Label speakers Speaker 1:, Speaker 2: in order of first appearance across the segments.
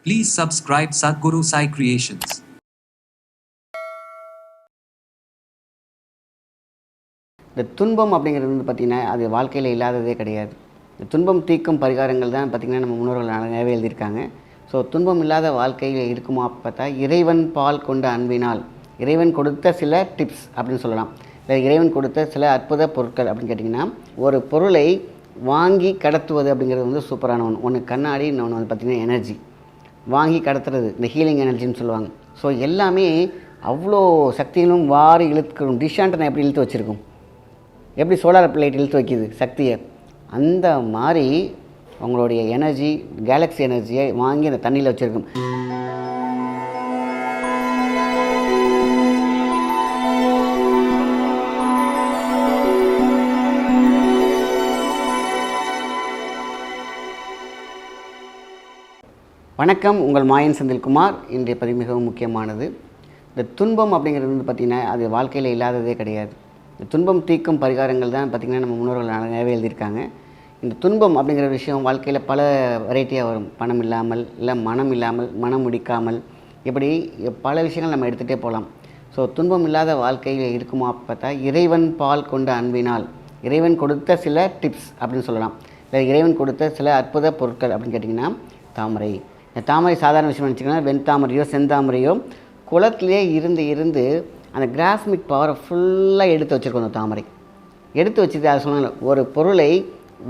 Speaker 1: Please subscribe Sadhguru Sai Creations.
Speaker 2: இந்த துன்பம் அப்படிங்கிறது வந்து பார்த்திங்கன்னா அது வாழ்க்கையில் இல்லாததே கிடையாது. இந்த துன்பம் தீர்க்கும் பரிகாரங்கள் தான் பார்த்திங்கன்னா நம்ம முன்னோர்கள் நிறையவே எழுதியிருக்காங்க. ஸோ துன்பம் இல்லாத வாழ்க்கையில் இருக்குமா பார்த்தா இறைவன் பால் கொண்ட அன்பினால் இறைவன் கொடுத்த சில டிப்ஸ் அப்படின்னு சொல்லலாம். இல்லை இறைவன் கொடுத்த சில அற்புத பொருட்கள் அப்படின்னு கேட்டிங்கன்னா, ஒரு பொருளை வாங்கி கடத்துவது அப்படிங்கிறது வந்து சூப்பரான ஒன்று கண்ணாடி, இன்னொன்று வந்து பார்த்திங்கன்னா எனர்ஜி வாங்கி கடத்துறது, இந்த ஹீலிங் எனர்ஜின்னு சொல்லுவாங்க. ஸோ எல்லாமே அவ்வளோ சக்திகளும் வாரி இழுத்துக்கணும். டிஷாண்டனை எப்படி இழுத்து வச்சுருக்கும், எப்படி சோலார் பிளேட் இழுத்து வைக்கிது சக்தியை, அந்த மாதிரி அவங்களுடைய எனர்ஜி, கேலக்ஸி எனர்ஜியை வாங்கி அந்த தண்ணியில் வச்சுருக்கும். வணக்கம், உங்கள் மாயன் செந்தில்குமார். இன்றைய பதிவு மிகவும் முக்கியமானது. இந்த துன்பம் அப்படிங்கிறது வந்து பார்த்திங்கன்னா அது வாழ்க்கையில் இல்லாததே கிடையாது. இந்த துன்பம் தீர்க்கும் பரிகாரங்கள் தான் பார்த்திங்கன்னா நம்ம முன்னோர்கள் நிறையவே எழுதியிருக்காங்க. இந்த துன்பம் அப்படிங்கிற விஷயம் வாழ்க்கையில் பல வெரைட்டியாக வரும். பணம் இல்லாமல், இல்லை மனம் இல்லாமல், மனம் முடிக்காமல், இப்படி பல விஷயங்கள் நம்ம எடுத்துகிட்டே போகலாம். ஸோ துன்பம் இல்லாத வாழ்க்கையில் இருக்குமா பார்த்தா இறைவன் பால் கொண்ட அன்பினால் இறைவன் கொடுத்த சில டிப்ஸ் அப்படின்னு சொல்லலாம். இல்லை இறைவன் கொடுத்த சில அற்புத பொருட்கள் அப்படின்னு கேட்டிங்கன்னா, தாமரை. இந்த தாமரை சாதாரண விஷயம் நினச்சிங்கன்னா, வெண்தாமரையோ செந்தாமரையோ குளத்திலே இருந்து அந்த கிராஸ்மிக் பவரை ஃபுல்லாக எடுத்து வச்சுருக்கோம். அந்த தாமரை எடுத்து வச்சுட்டு அதை சொன்னாங்க, ஒரு பொருளை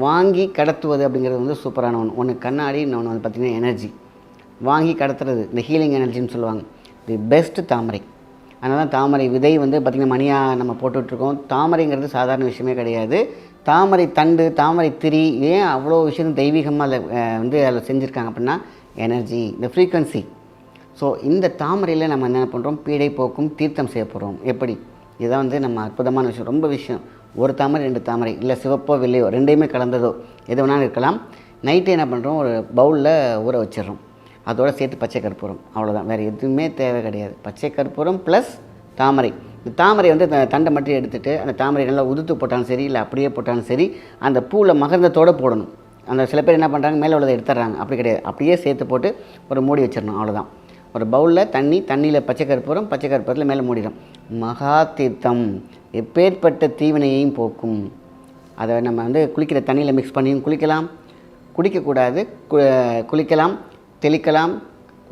Speaker 2: வாங்கி கடத்துவது அப்படிங்கிறது வந்து சூப்பரான ஒன்று கண்ணாடி, இன்னொன்று வந்து பார்த்திங்கன்னா எனர்ஜி வாங்கி கடத்துறது, இந்த ஹீலிங் எனர்ஜின்னு சொல்லுவாங்க. தி பெஸ்ட்டு தாமரை. அதனால தான் தாமரை விதை வந்து பார்த்திங்கன்னா மணியாக நம்ம போட்டுட்ருக்கோம். தாமரைங்கிறது சாதாரண விஷயமே கிடையாது. தாமரை தண்டு, தாமரை திரி, ஏன் அவ்வளோ விஷயம் தெய்வீகமாக அதில் செஞ்சுருக்காங்க அப்படின்னா, எனர்ஜி, இந்த ஃப்ரீக்வன்சி. ஸோ இந்த தாமரையில் நம்ம என்ன பண்ணுறோம், பீடை போக்கும் தீர்த்தம் செய்ய போகிறோம். எப்படி, இதுதான் வந்து நம்ம அற்புதமான விஷயம், ரொம்ப விஷயம். ஒரு தாமரை, ரெண்டு தாமரை, இல்லை சிவப்போ வெள்ளையோ ரெண்டையுமே கலந்ததோ எது வேணாலும் இருக்கலாம். நைட்டு என்ன பண்ணுறோம், ஒரு பவுலில் ஊற வச்சிடறோம். அதோடு சேர்த்து பச்சை கற்பூரம், அவ்வளோதான், வேறு எதுவுமே தேவை கிடையாது. பச்சை கற்பூரம் ப்ளஸ் தாமரை. இந்த தாமரை வந்து தண்டை மட்டும் எடுத்துகிட்டு அந்த தாமரை நல்லா உதுத்து போட்டாலும் சரி, இல்லை அப்படியே போட்டாலும் சரி, அந்த பூவில் மகர்ந்தத்தோடு போடணும். அந்த சில பேர் என்ன பண்ணுறாங்க, மேலே உள்ளதை எடுத்துடுறாங்க. அப்படி கிடையாது, அப்படியே சேர்த்து போட்டு ஒரு மூடி வச்சிடணும், அவ்வளோதான். ஒரு பவுலில் தண்ணியில் பச்சை கற்பூரத்தில் மேலே மூடிடும். மகா தீர்த்தம் எப்பேற்பட்ட தீவினையையும் போக்கும். அதை நம்ம வந்து குளிக்கிற தண்ணியில் மிக்ஸ் பண்ணியும் குளிக்கலாம், குடிக்கக்கூடாது, குளிக்கலாம், தெளிக்கலாம்.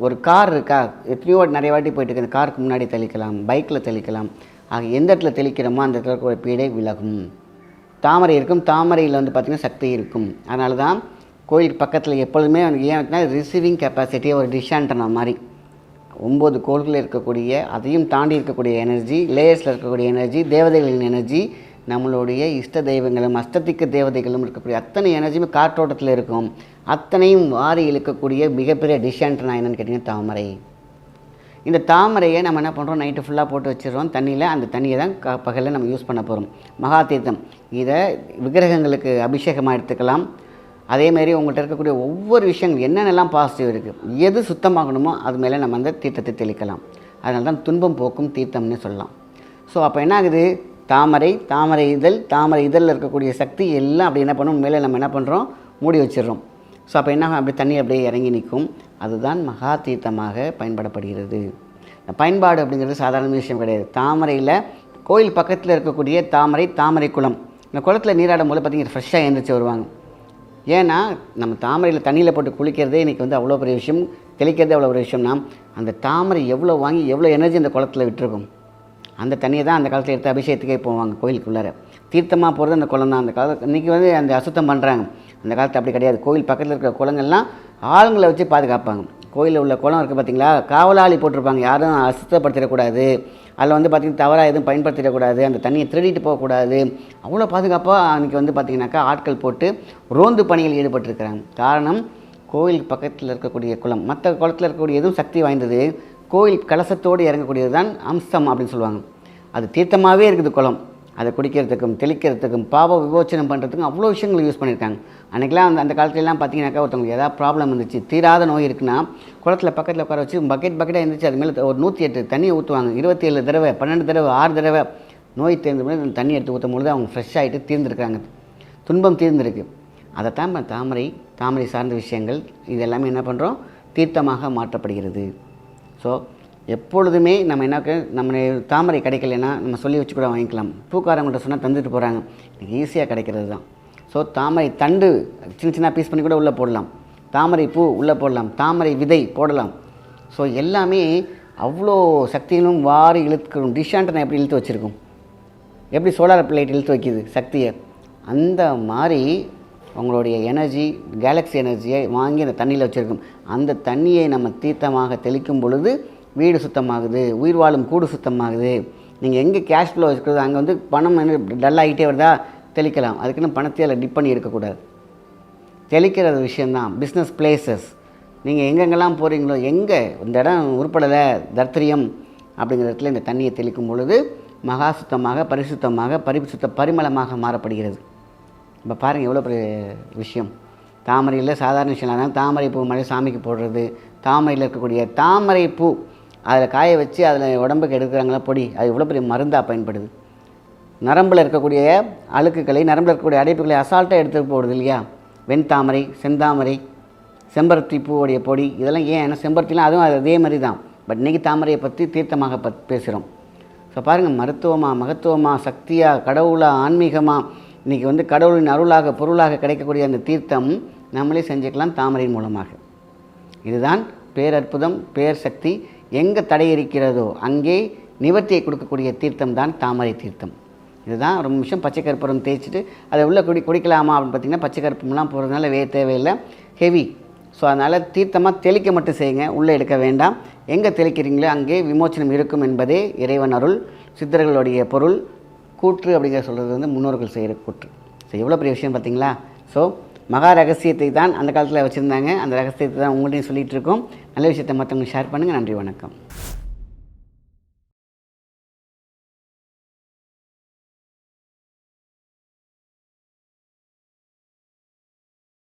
Speaker 2: ஒரு கார் இருக்கா, எத்தனையோ நிறைய வாட்டி போயிட்டு இருக்கு, அந்த காருக்கு முன்னாடி தெளிக்கலாம், பைக்கில் தெளிக்கலாம். ஆக எந்த இடத்துல தெளிக்கிறோமோ அந்த இடத்துல ஒரு பீடை விலகும். தாமரை இருக்கும், தாமரையில் வந்து பார்த்திங்கன்னா சக்தி இருக்கும். அதனால தான் கோயிலுக்கு பக்கத்தில் எப்பொழுதுமே ஏன்னா ரிசீவிங் கெப்பாசிட்டியை ஒரு டிஷாண்டனா மாதிரி 9 கோள்களில் இருக்கக்கூடிய, அதையும் தாண்டி இருக்கக்கூடிய எனர்ஜி, லேயர்ஸில் இருக்கக்கூடிய எனர்ஜி, தேவதைகளின் எனர்ஜி, நம்மளுடைய இஷ்ட தெய்வங்களும் அஷ்டதிக்கு தேவதைகளும் இருக்கக்கூடிய அத்தனை எனர்ஜியுமே காற்றோட்டத்தில் இருக்கும். அத்தனையும் வாரி இழுக்கக்கூடிய மிகப்பெரிய டிஷாண்டனா என்னென்னு கேட்டிங்கன்னா தாமரை. இந்த தாமரையை நம்ம என்ன பண்ணுறோம், நைட்டு ஃபுல்லாக போட்டு வச்சிடுறோம் தண்ணியில். அந்த தண்ணியை தான் பகலில் நம்ம யூஸ் பண்ண போகிறோம். மகா தீர்த்தம், இதை விக்கிரகங்களுக்கு அபிஷேகமாக எடுத்துக்கலாம். அதேமாரி உங்கள்கிட்ட இருக்கக்கூடிய ஒவ்வொரு விஷயங்கள் என்னென்னலாம் பாசிட்டிவ் இருக்குது, எது சுத்தமாகணுமோ அது மேலே நம்ம அந்த தீர்த்தத்தை தெளிக்கலாம். அதனால தான் துன்பம் போக்கும் தீர்த்தம்னு சொல்லலாம். ஸோ அப்போ என்ன ஆகுது, தாமரை இதழில் இருக்கக்கூடிய சக்தி எல்லாம் அப்படி என்ன பண்ணும், மேலே நம்ம என்ன பண்ணுறோம், மூடி வச்சிடுறோம். ஸோ அப்போ என்ன, அப்படி தண்ணி அப்படியே இறங்கி நிற்கும். அதுதான் மகா தீர்த்தமாக பயன்படப்படுகிறது. பயன்பாடு அப்படிங்கிறது சாதாரண விஷயம் கிடையாது. தாமரையில் கோயில் பக்கத்தில் இருக்கக்கூடிய தாமரை குளம், இந்த குளத்தில் நீராடும் போது பார்த்திங்கன்னா ஃப்ரெஷ்ஷாக எழுந்திரிச்சு வருவாங்க. ஏன்னா நம்ம தாமரையில் தண்ணியில் போட்டு குளிக்கிறதே இன்றைக்கி வந்து அவ்வளோ பெரிய விஷயம், தெளிக்கிறதே அவ்வளோ பெரிய விஷயம்னா, அந்த தாமரை எவ்வளோ வாங்கி எவ்வளோ எனர்ஜி அந்த குளத்தில் விட்டுருக்கும். அந்த தண்ணியை தான் அந்த காலத்தில் எடுத்து அபிஷேகத்துக்கே போவாங்க கோயிலுக்குள்ளார. தீர்த்தமாக போகிறது அந்த குளம் தான். அந்த காலத்தில் இன்றைக்கி வந்து அந்த அசுத்தம் பண்ணுறாங்க. அந்த காலத்தில் அப்படி கிடையாது. கோயில் பக்கத்தில் இருக்கிற குளங்கள்லாம் ஆளுங்களை வச்சு பாதுகாப்பாங்க. கோயிலில் உள்ள குளம் இருக்குது பார்த்திங்களா, காவலாளி போட்டிருப்பாங்க, யாரும் அசுத்தப்படுத்திடக்கூடாது, அதில் வந்து பார்த்திங்கன்னா தவறாக எதுவும் பயன்படுத்திடக்கூடாது, அந்த தண்ணியை திருடிட்டு போகக்கூடாது. அவ்வளோ பாதுகாப்பாக அன்றைக்கி வந்து பார்த்திங்கனாக்கா ஆட்கள் போட்டு ரோந்து பணியில் ஈடுபட்டிருக்கிறாங்க. காரணம், கோயில் பக்கத்தில் இருக்கக்கூடிய குளம், மற்ற குளத்தில் இருக்கக்கூடிய எதுவும் சக்தி வாய்ந்தது, கோயில் கலசத்தோடு இறங்கக்கூடியது தான் அம்சம் அப்படின்னு சொல்லுவாங்க. அது தீர்த்தமாகவே இருக்குது குளம். அதை குடிக்கிறதுக்கும் தெளிக்கிறதுக்கும் பாவ விமோச்சனம் பண்ணுறதுக்கும் அவ்வளோ விஷயங்கள் யூஸ் பண்ணியிருக்காங்க. அன்றைக்கெலாம் அந்த காலத்துலலாம் பார்த்திங்கனாக்கா ஒருத்தவங்களுக்கு ஏதாவது ப்ராப்ளம் இருந்துச்சு, தீராத நோய் இருக்குன்னா குளத்தில் பக்கத்தில் உட்கார வச்சு பக்கெட்டாக இருந்துச்சு, அது மேலே ஒரு 108 தண்ணியை ஊற்றுவாங்க. 27 தடவை, 12 தடவை, 6 தடவை நோய் தீர்ந்த போது அந்த தண்ணி எடுத்து ஊற்றும் பொழுது அவங்க ஃப்ரெஷ் ஆகிட்டு தீர்ந்துருக்காங்க, துன்பம் தீர்ந்துருக்கு. அதைத்தான் தாமரை சார்ந்த விஷயங்கள் இது எல்லாமே என்ன பண்ணுறோம், தீர்த்தமாக மாற்றப்படுகிறது. ஸோ எப்பொழுதுமே நம்ம நம்ம தாமரை கிடைக்கலன்னா நம்ம சொல்லி வச்சு கூட வாங்கிக்கலாம். பூக்காரங்கள்ட்ட சொன்னால் தந்துட்டு போகிறாங்க, எனக்கு ஈஸியாக கிடைக்கிறது தான். ஸோ தாமரை தண்டு சின்ன சின்ன பீஸ் பண்ணி கூட உள்ளே போடலாம், தாமரை பூ உள்ளே போடலாம், தாமரை விதை போடலாம். ஸோ எல்லாமே அவ்வளோ சக்திகளும் வாரி இழுத்துக்கணும். டிஷாண்டனை எப்படி இழுத்து வச்சுருக்கும், எப்படி சோலார் பிளேட் இழுத்து வைக்கிது சக்தியை, அந்த மாதிரி உங்களுடைய எனர்ஜி, கேலக்ஸி எனர்ஜியை வாங்கி அந்த தண்ணியில் வச்சுருக்கும். அந்த தண்ணியை நம்ம தீர்த்தமாக தெளிக்கும் பொழுது வீடு சுத்தமாகுது, உயிர் வாழும் கூடு சுத்தமாகுது. நீங்கள் எங்கே கேஷ் ஃப்ளோ இருக்கிறது அங்கே வந்து பணம் டல்லாகிட்டே வருதா தெளிக்கலாம். அதுக்குன்னு பணத்தை அதில் டிப் பண்ணி இருக்கக்கூடாது. தெளிக்கிறது விஷயந்தான். பிஸ்னஸ் பிளேசஸ் நீங்கள் எங்கெங்கெல்லாம் போகிறீங்களோ, எங்கே இந்த இடம் உருப்படலை தர்த்திரியம் அப்படிங்கிற இடத்துல இந்த தண்ணியை தெளிக்கும் பொழுது மகா சுத்தமாக, பரிசுத்தமாக, பரிமளமாக மாறப்படுகிறது. இப்போ பாருங்கள் எவ்வளோ பெரிய விஷயம். தாமரையில் சாதாரண விஷயம் அதனால் தாமரை பூ மழை சாமிக்கு போடுறது, தாமரையில் இருக்கக்கூடிய தாமரை பூ அதில் காய வச்சு அதில் உடம்புக்கு எடுக்கிறாங்களா பொடி, அது எவ்வளோ பெரிய மருந்தாக பயன்படுது. நரம்பில் இருக்கக்கூடிய அழுக்குகளை, நரம்பில் இருக்கக்கூடிய அடைப்புகளை அசால்ட்டாக எடுத்து போடுது இல்லையா. வெண்தாமரை, செந்தாமரை, செம்பருத்தி பூவுடைய பொடி, இதெல்லாம் ஏன் ஏன்னா செம்பருத்திலாம் அதுவும் அதே மாதிரி தான். பட் இன்றைக்கி தாமரையை பற்றி தீர்த்தமாக பேசுகிறோம். ஸோ பாருங்கள், மருத்துவமாக, மகத்துவமாக, சக்தியாக, கடவுளாக, ஆன்மீகமாக, இன்றைக்கி வந்து கடவுளின் அருளாக பொருளாக கிடைக்கக்கூடிய அந்த தீர்த்தம் நம்மளே செஞ்சுக்கலாம் தாமரையின் மூலமாக. இதுதான் பேரற்புதம், பேர் சக்தி. எங்கே தடை இருக்கிறதோ அங்கே நிவர்த்தியை கொடுக்கக்கூடிய தீர்த்தம் தான் தாமரை தீர்த்தம். இதுதான் ரொம்ப விஷயம். பச்சை கற்பூரம் தேய்ச்சிட்டு அதை உள்ளே குடிக்கலாமா அப்படின்னு பார்த்திங்கன்னா பச்சை கற்பூரம்லாம் போகிறதுனால தேவையில்லை, ஹெவி. ஸோ அதனால் தீர்த்தமாக தெளிக்க மட்டும் செய்யுங்க, உள்ளே எடுக்க வேண்டாம். எங்கே தெளிக்கிறீங்களோ அங்கே விமோச்சனம் இருக்கும் என்பதே இறைவன் அருள், சித்தர்களுடைய பொருள். கூற்று அப்படிங்கிற சொல்கிறது வந்து முன்னோர்கள் செய்கிற கூற்று. ஸோ எவ்வளோ பெரிய விஷயம் பார்த்திங்களா. ஸோ மகா ரகசியத்தை தான் அந்த காலத்தில் வச்சுருந்தாங்க, அந்த ரகசியத்தை தான் உங்கள்கிட்டையும் சொல்லிகிட்டு இருக்கோம். நல்ல விஷயத்தை மற்றவங்க ஷேர் பண்ணுங்கள். நன்றி, வணக்கம்.